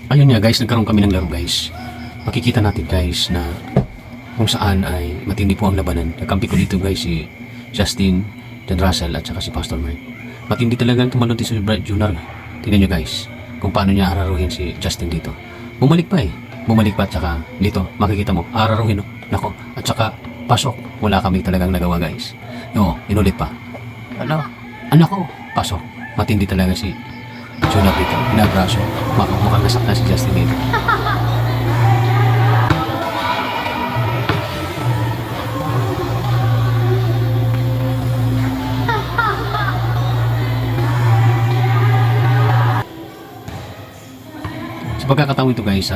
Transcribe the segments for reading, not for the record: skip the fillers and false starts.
Ayun nga guys, nagkaroon kami ng laro guys. Makikita natin guys na kung saan ay matindi po ang labanan. Nakampi ko dito guys si Justin, John Russell at saka si Pastor Mark. Matindi talagang tumalon si Brad Jr. Tingnan nyo guys kung paano niya araruhin si Justin dito. Bumalik pa eh. Bumalik pa at saka dito makikita mo araruhin. Nako, at saka pasok. Wala kami talagang nagawa guys. No, inulit pa. Ano? Anak ko, pasok. Matindi talaga si Jr. dito. Pinabraso. Mukhang nasaktan si Justin dito. Sa pagkakataon ito guys,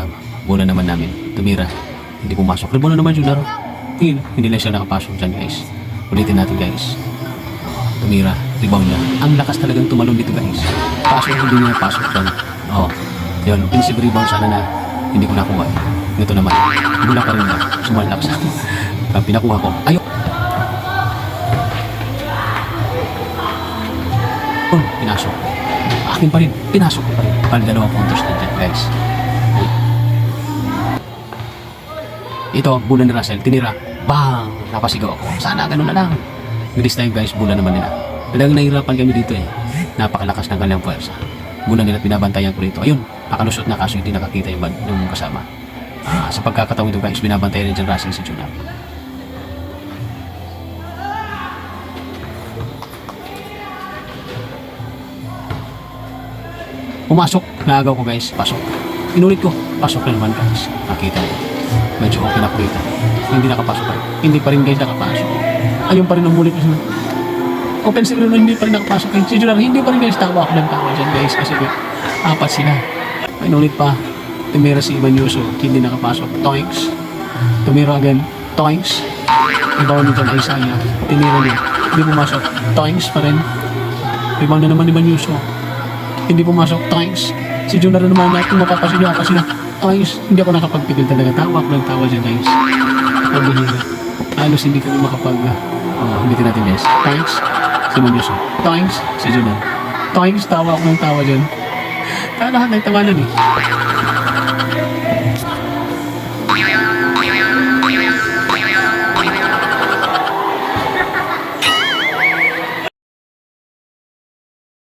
bola naman namin. Tumira. Hindi pumasok. Rebound na naman Jr. Hindi lang siya nakapasok dyan guys. Ulitin natin guys. Tumira. Rebound niya. Ang lakas talagang tumalon dito guys. Pasok, hindi niya pasok dyan. Yun. Offensive rebound sana na hindi ko nakuha. Ito naman. Bula pa rin na. Sumalak sa pinakuha ko. Ayun. Pinasok. Akin pa rin. Pinasok ko pa rin. Dalawang counters na dyan guys. Ito, bola ni Russell. Tinira. Bang! Napasigaw ako. Sana ganun na lang. This time guys, bola naman nila. Talagang nahirapan kami dito eh. Napakalakas ng kanilang puwersa. Bola nila binabantayan ko rito. Ayun, nakalusot na kaso hindi nakakita yung kasama. Sa pagkakataon ito guys, binabantayan rin dyan Russell si Jr. Pumasok. Naagaw ko guys. Pasok. Inulit ko. Pasok na naman guys. Nakita ko. Medyo okay na ko rito. Hindi nakapasok pa rin. Hindi pa rin guys nakapasok. Ayun pa rin ang mulit ko siya. Offensive rin hindi pa rin nakapasok. Si Jr. hindi pa rin guys tawa ako ng tawa dyan guys. Kasi apat sila. Inulit pa. Tumira si Ivan Yuso. Hindi nakapasok. Toinks. Tumira again. Toinks. Rebound niya dyan Isaiah. Tinira niya. Hindi pumasok. Toinks pa rin. Rebound na naman Ivan Yuso. Hindi pumasok. Toinks. Si Jr. na naman natin makapasilya kasi na Toinks. Hindi ako nakapagpigil talaga. Tawa ako ng tawa dyan guys. Ang bihira. Halos hindi kami makapag ulitin natin guys. Toinks. Si Ivan Toinks. Si Jr. Toinks. Tawa ako ng tawa dyan. Lahat ng tawanan eh.